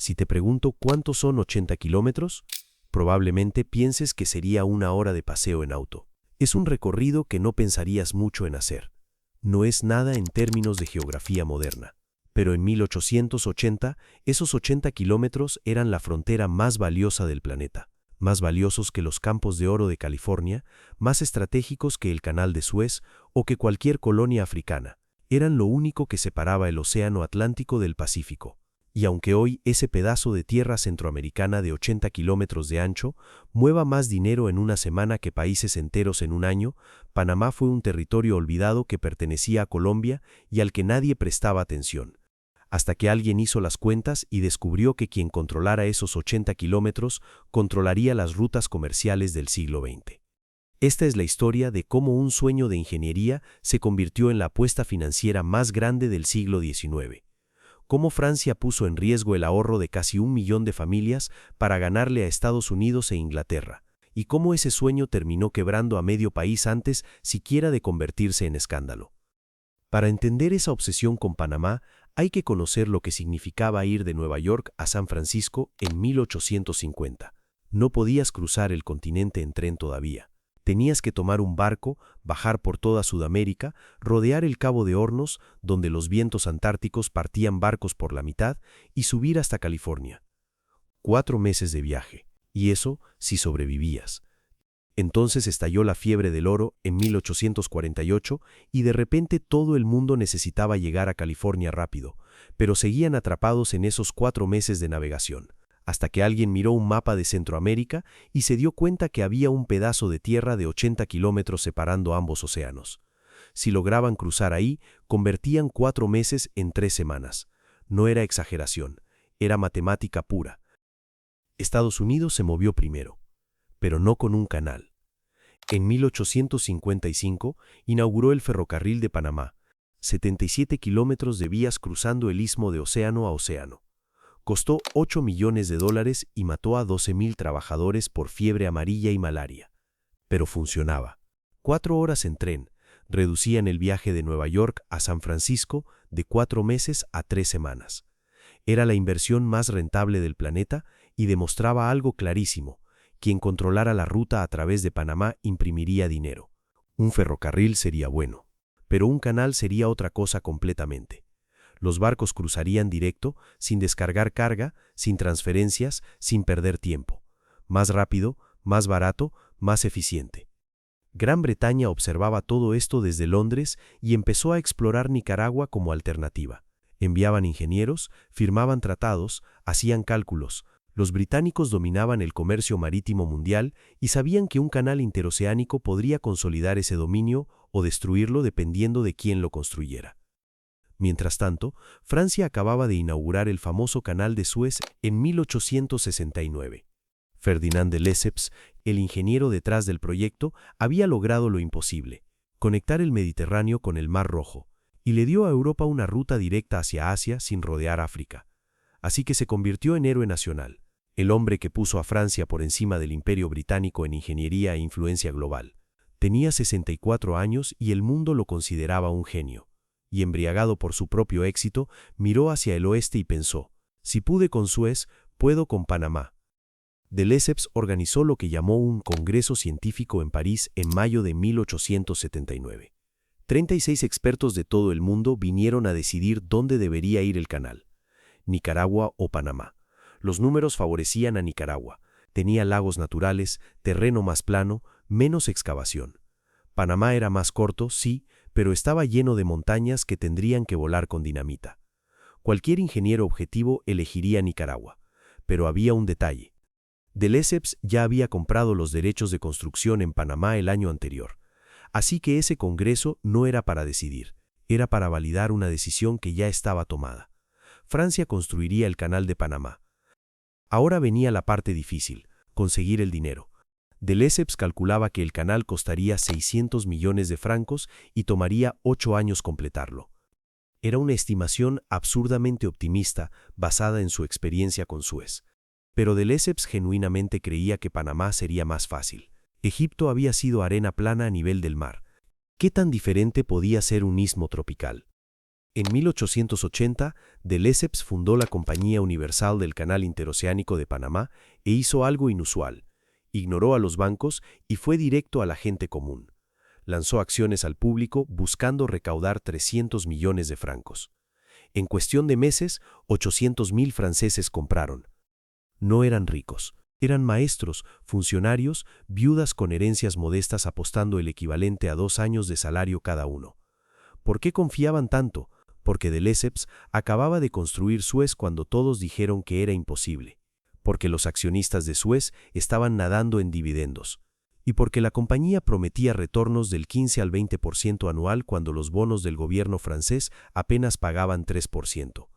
Si te pregunto cuántos son 80 kilómetros, probablemente pienses que sería una hora de paseo en auto. Es un recorrido que no pensarías mucho en hacer. No es nada en términos de geografía moderna. Pero en 1880, esos 80 kilómetros eran la frontera más valiosa del planeta. Más valiosos que los campos de oro de California, más estratégicos que el Canal de Suez o que cualquier colonia africana. Eran lo único que separaba el Océano Atlántico del Pacífico. Y aunque hoy ese pedazo de tierra centroamericana de 80 kilómetros de ancho mueva más dinero en una semana que países enteros en un año, Panamá fue un territorio olvidado que pertenecía a Colombia y al que nadie prestaba atención. Hasta que alguien hizo las cuentas y descubrió que quien controlara esos 80 kilómetros controlaría las rutas comerciales del siglo XX. Esta es la historia de cómo un sueño de ingeniería se convirtió en la apuesta financiera más grande del siglo XIX. Cómo Francia puso en riesgo el ahorro de casi 1 millón de familias para ganarle a Estados Unidos e Inglaterra, y cómo ese sueño terminó quebrando a medio país antes siquiera de convertirse en escándalo. Para entender esa obsesión con Panamá, hay que conocer lo que significaba ir de Nueva York a San Francisco en 1850. No podías cruzar el continente en tren todavía. Tenías que tomar un barco, bajar por toda Sudamérica, rodear el Cabo de Hornos, donde los vientos antárticos partían barcos por la mitad, y subir hasta California. 4 meses de viaje, y eso si sobrevivías. Entonces estalló la fiebre del oro en 1848 y de repente todo el mundo necesitaba llegar a California rápido, pero seguían atrapados en esos 4 meses de navegación, hasta que alguien miró un mapa de Centroamérica y se dio cuenta que había un pedazo de tierra de 80 kilómetros separando ambos océanos. Si lograban cruzar ahí, convertían 4 meses en 3 semanas. No era exageración, era matemática pura. Estados Unidos se movió primero, pero no con un canal. En 1855 inauguró el ferrocarril de Panamá, 77 kilómetros de vías cruzando el istmo de océano a océano. Costó $8 millones y mató a 12,000 trabajadores por fiebre amarilla y malaria. Pero funcionaba. 4 horas en tren reducían el viaje de Nueva York a San Francisco de 4 meses a 3 semanas. Era la inversión más rentable del planeta y demostraba algo clarísimo. Quien controlara la ruta a través de Panamá imprimiría dinero. Un ferrocarril sería bueno, pero un canal sería otra cosa completamente. Los barcos cruzarían directo, sin descargar carga, sin transferencias, sin perder tiempo. Más rápido, más barato, más eficiente. Gran Bretaña observaba todo esto desde Londres y empezó a explorar Nicaragua como alternativa. Enviaban ingenieros, firmaban tratados, hacían cálculos. Los británicos dominaban el comercio marítimo mundial y sabían que un canal interoceánico podría consolidar ese dominio o destruirlo dependiendo de quién lo construyera. Mientras tanto, Francia acababa de inaugurar el famoso Canal de Suez en 1869. Ferdinand de Lesseps, el ingeniero detrás del proyecto, había logrado lo imposible, conectar el Mediterráneo con el Mar Rojo, y le dio a Europa una ruta directa hacia Asia sin rodear África. Así que se convirtió en héroe nacional, el hombre que puso a Francia por encima del Imperio Británico en ingeniería e influencia global. Tenía 64 años y el mundo lo consideraba un genio. Y embriagado por su propio éxito, miró hacia el oeste y pensó, si pude con Suez, puedo con Panamá. De Lesseps organizó lo que llamó un Congreso Científico en París en mayo de 1879. 36 expertos de todo el mundo vinieron a decidir dónde debería ir el canal, Nicaragua o Panamá. Los números favorecían a Nicaragua. Tenía lagos naturales, terreno más plano, menos excavación. Panamá era más corto, sí, pero estaba lleno de montañas que tendrían que volar con dinamita. Cualquier ingeniero objetivo elegiría Nicaragua, pero había un detalle. De Lesseps ya había comprado los derechos de construcción en Panamá el año anterior, así que ese congreso no era para decidir, era para validar una decisión que ya estaba tomada. Francia construiría el Canal de Panamá. Ahora venía la parte difícil, conseguir el dinero. De Lesseps calculaba que el canal costaría 600 millones de francos y tomaría 8 años completarlo. Era una estimación absurdamente optimista basada en su experiencia con Suez. Pero de Lesseps genuinamente creía que Panamá sería más fácil. Egipto había sido arena plana a nivel del mar. ¿Qué tan diferente podía ser un istmo tropical? En 1880, de Lesseps fundó la Compañía Universal del Canal Interoceánico de Panamá e hizo algo inusual. Ignoró a los bancos y fue directo a la gente común. Lanzó acciones al público buscando recaudar 300 millones de francos. En cuestión de meses, 800.000 franceses compraron. No eran ricos, eran maestros, funcionarios, viudas con herencias modestas apostando el equivalente a 2 años de salario cada uno. ¿Por qué confiaban tanto? Porque de Lesseps acababa de construir Suez cuando todos dijeron que era imposible. Porque los accionistas de Suez estaban nadando en dividendos. Y porque la compañía prometía retornos del 15 al 20% anual cuando los bonos del gobierno francés apenas pagaban 3%.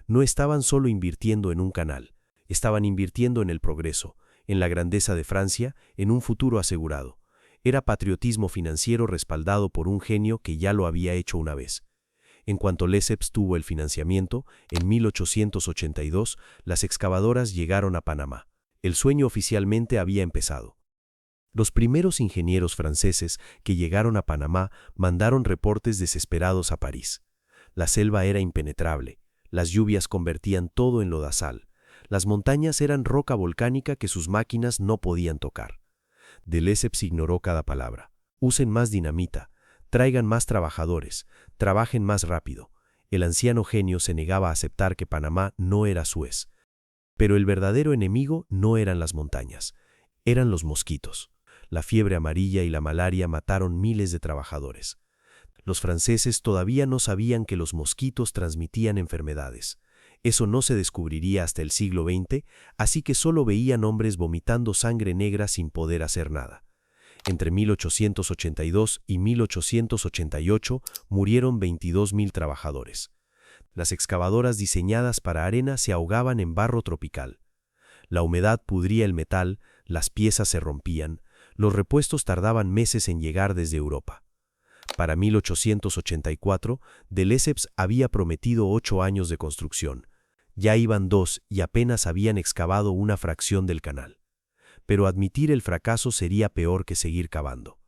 No estaban solo invirtiendo en un canal, estaban invirtiendo en el progreso, en la grandeza de Francia, en un futuro asegurado. Era patriotismo financiero respaldado por un genio que ya lo había hecho una vez. En cuanto Lesseps tuvo el financiamiento, en 1882, las excavadoras llegaron a Panamá. El sueño oficialmente había empezado. Los primeros ingenieros franceses que llegaron a Panamá mandaron reportes desesperados a París. La selva era impenetrable, las lluvias convertían todo en lodazal, las montañas eran roca volcánica que sus máquinas no podían tocar. De Lesseps ignoró cada palabra. Usen más dinamita, traigan más trabajadores, trabajen más rápido. El anciano genio se negaba a aceptar que Panamá no era Suez. Pero el verdadero enemigo no eran las montañas, eran los mosquitos. La fiebre amarilla y la malaria mataron miles de trabajadores. Los franceses todavía no sabían que los mosquitos transmitían enfermedades. Eso no se descubriría hasta el siglo XX, así que solo veían hombres vomitando sangre negra sin poder hacer nada. Entre 1882 y 1888 murieron 22.000 trabajadores. Las excavadoras diseñadas para arena se ahogaban en barro tropical. La humedad pudría el metal, las piezas se rompían, los repuestos tardaban meses en llegar desde Europa. Para 1884, de Lesseps había prometido 8 años de construcción. Ya iban 2 y apenas habían excavado una fracción del canal. Pero admitir el fracaso sería peor que seguir cavando.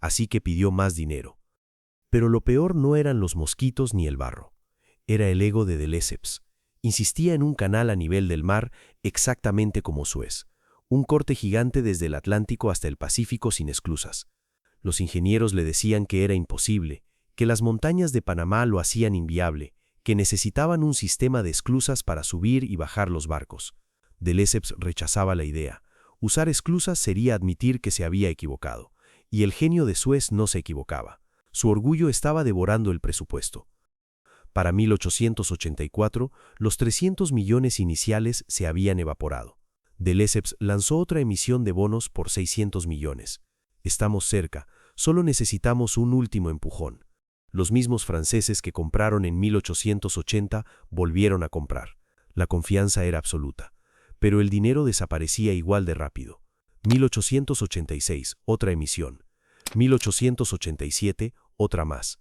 Así que pidió más dinero. Pero lo peor no eran los mosquitos ni el barro. Era el ego de Lesseps. Insistía en un canal a nivel del mar exactamente como Suez. Un corte gigante desde el Atlántico hasta el Pacífico sin esclusas. Los ingenieros le decían que era imposible, que las montañas de Panamá lo hacían inviable, que necesitaban un sistema de esclusas para subir y bajar los barcos. De Lesseps rechazaba la idea. Usar esclusas sería admitir que se había equivocado, y el genio de Suez no se equivocaba. Su orgullo estaba devorando el presupuesto. Para 1884, los 300 millones iniciales se habían evaporado. De Lesseps lanzó otra emisión de bonos por 600 millones. Estamos cerca, solo necesitamos un último empujón. Los mismos franceses que compraron en 1880 volvieron a comprar. La confianza era absoluta, pero el dinero desaparecía igual de rápido. 1886, otra emisión. 1887, otra más.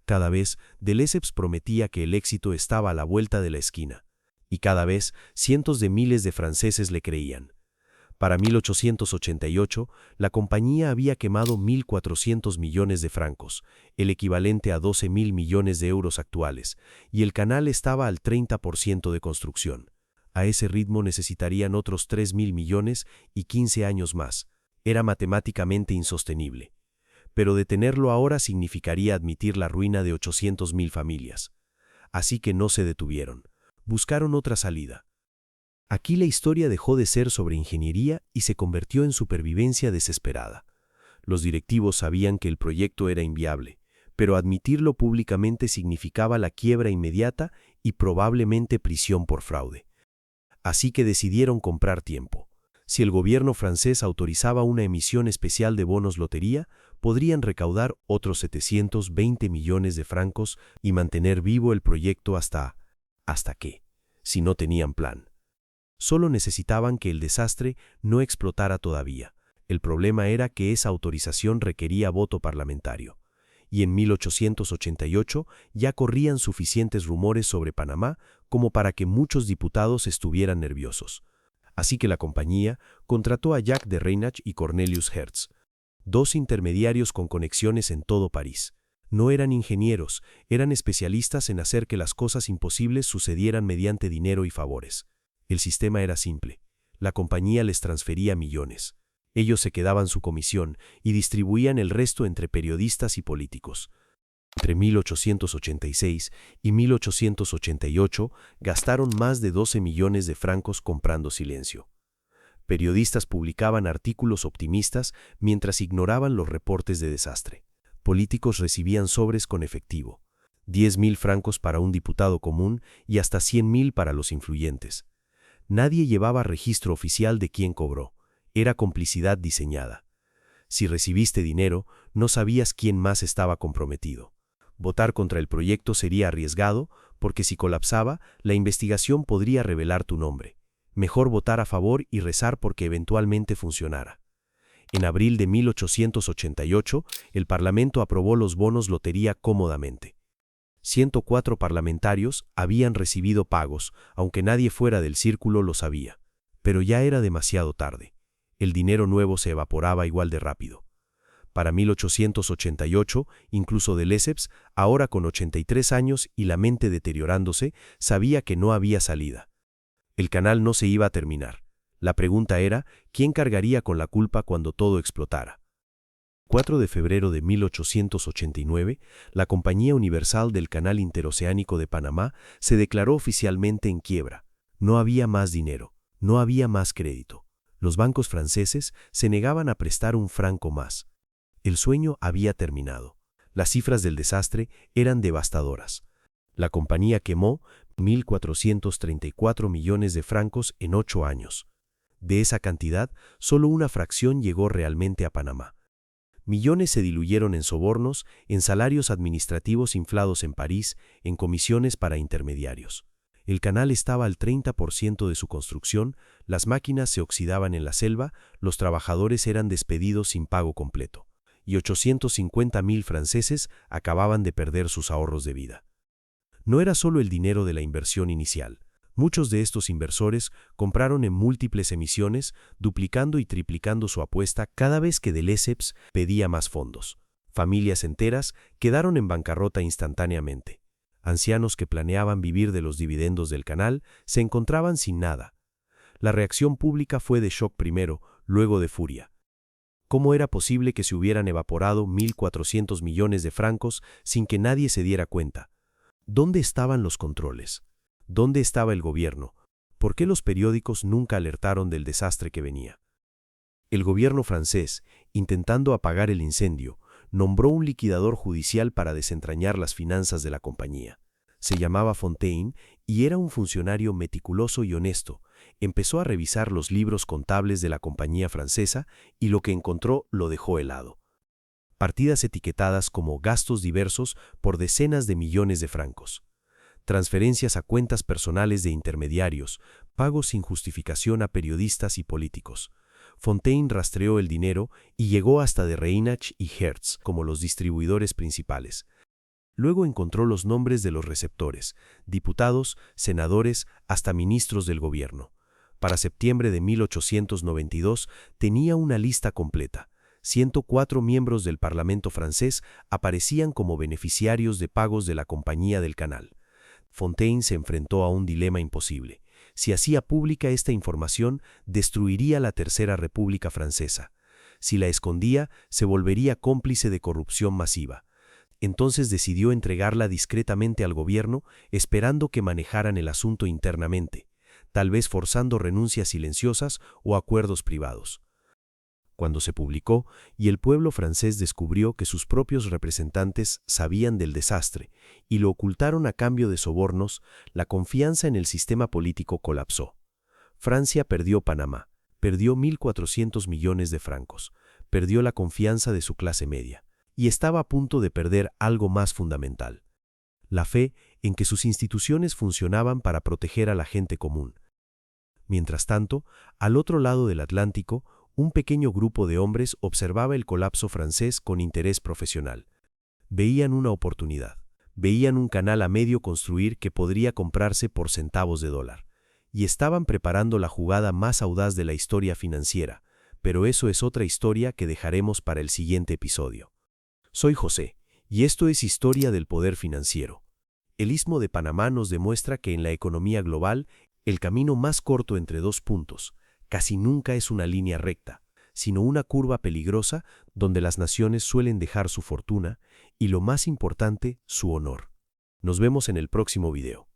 Cada vez, de Lesseps prometía que el éxito estaba a la vuelta de la esquina. Y cada vez, cientos de miles de franceses le creían. Para 1888, la compañía había quemado 1.400 millones de francos, el equivalente a 12.000 millones de euros actuales, y el canal estaba al 30% de construcción. A ese ritmo necesitarían otros 3.000 millones y 15 años más. Era matemáticamente insostenible. Pero detenerlo ahora significaría admitir la ruina de 800.000 familias. Así que no se detuvieron. Buscaron otra salida. Aquí la historia dejó de ser sobre ingeniería y se convirtió en supervivencia desesperada. Los directivos sabían que el proyecto era inviable, pero admitirlo públicamente significaba la quiebra inmediata y probablemente prisión por fraude. Así que decidieron comprar tiempo. Si el gobierno francés autorizaba una emisión especial de bonos lotería, podrían recaudar otros 720 millones de francos y mantener vivo el proyecto ¿hasta qué? Si no tenían plan. Solo necesitaban que el desastre no explotara todavía. El problema era que esa autorización requería voto parlamentario. Y en 1888 ya corrían suficientes rumores sobre Panamá como para que muchos diputados estuvieran nerviosos. Así que la compañía contrató a Jacques de Reinach y Cornelius Hertz, 2 intermediarios con conexiones en todo París. No eran ingenieros, eran especialistas en hacer que las cosas imposibles sucedieran mediante dinero y favores. El sistema era simple. La compañía les transfería millones. Ellos se quedaban su comisión y distribuían el resto entre periodistas y políticos. Entre 1886 y 1888 gastaron más de 12 millones de francos comprando silencio. Periodistas publicaban artículos optimistas mientras ignoraban los reportes de desastre. Políticos recibían sobres con efectivo, 10.000 francos para un diputado común y hasta 100.000 para los influyentes. Nadie llevaba registro oficial de quién cobró. Era complicidad diseñada. Si recibiste dinero, no sabías quién más estaba comprometido. Votar contra el proyecto sería arriesgado, porque si colapsaba, la investigación podría revelar tu nombre. Mejor votar a favor y rezar porque eventualmente funcionara. En abril de 1888, el Parlamento aprobó los bonos lotería cómodamente. 104 parlamentarios habían recibido pagos, aunque nadie fuera del círculo lo sabía. Pero ya era demasiado tarde. El dinero nuevo se evaporaba igual de rápido. Para 1888, incluso de Lesseps, ahora con 83 años y la mente deteriorándose, sabía que no había salida. El canal no se iba a terminar. La pregunta era, ¿quién cargaría con la culpa cuando todo explotara? 4 de febrero de 1889, la Compañía Universal del Canal Interoceánico de Panamá se declaró oficialmente en quiebra. No había más dinero, no había más crédito. Los bancos franceses se negaban a prestar un franco más. El sueño había terminado. Las cifras del desastre eran devastadoras. La compañía quemó 1.434 millones de francos en 8 años. De esa cantidad, solo una fracción llegó realmente a Panamá. Millones se diluyeron en sobornos, en salarios administrativos inflados en París, en comisiones para intermediarios. El canal estaba al 30% de su construcción, las máquinas se oxidaban en la selva, los trabajadores eran despedidos sin pago completo, y 850.000 franceses acababan de perder sus ahorros de vida. No era solo el dinero de la inversión inicial. Muchos de estos inversores compraron en múltiples emisiones, duplicando y triplicando su apuesta cada vez que de Lesseps pedía más fondos. Familias enteras quedaron en bancarrota instantáneamente. Ancianos que planeaban vivir de los dividendos del canal se encontraban sin nada. La reacción pública fue de shock primero, luego de furia. ¿Cómo era posible que se hubieran evaporado 1.400 millones de francos sin que nadie se diera cuenta? ¿Dónde estaban los controles? ¿Dónde estaba el gobierno? ¿Por qué los periódicos nunca alertaron del desastre que venía? El gobierno francés, intentando apagar el incendio, nombró un liquidador judicial para desentrañar las finanzas de la compañía. Se llamaba Fontaine y era un funcionario meticuloso y honesto. Empezó a revisar los libros contables de la compañía francesa y lo que encontró lo dejó helado. Partidas etiquetadas como gastos diversos por decenas de millones de francos. Transferencias a cuentas personales de intermediarios, pagos sin justificación a periodistas y políticos. Fontaine rastreó el dinero y llegó hasta de Reinach y Hertz como los distribuidores principales. Luego encontró los nombres de los receptores, diputados, senadores, hasta ministros del gobierno. Para septiembre de 1892 tenía una lista completa. 104 miembros del Parlamento francés aparecían como beneficiarios de pagos de la Compañía del Canal. Fontaine se enfrentó a un dilema imposible. Si hacía pública esta información, destruiría la Tercera República Francesa. Si la escondía, se volvería cómplice de corrupción masiva. Entonces decidió entregarla discretamente al gobierno, esperando que manejaran el asunto internamente, tal vez forzando renuncias silenciosas o acuerdos privados. Cuando se publicó y el pueblo francés descubrió que sus propios representantes sabían del desastre y lo ocultaron a cambio de sobornos, la confianza en el sistema político colapsó. Francia perdió Panamá, perdió 1.400 millones de francos, perdió la confianza de su clase media y estaba a punto de perder algo más fundamental: la fe en que sus instituciones funcionaban para proteger a la gente común. Mientras tanto, al otro lado del Atlántico, un pequeño grupo de hombres observaba el colapso francés con interés profesional. Veían una oportunidad. Veían un canal a medio construir que podría comprarse por centavos de dólar. Y estaban preparando la jugada más audaz de la historia financiera. Pero eso es otra historia que dejaremos para el siguiente episodio. Soy José, Y esto es historia del poder financiero. El Istmo de Panamá nos demuestra que en la economía global, el camino más corto entre dos puntos casi nunca es una línea recta, sino una curva peligrosa donde las naciones suelen dejar su fortuna y, lo más importante, su honor. Nos vemos en el próximo video.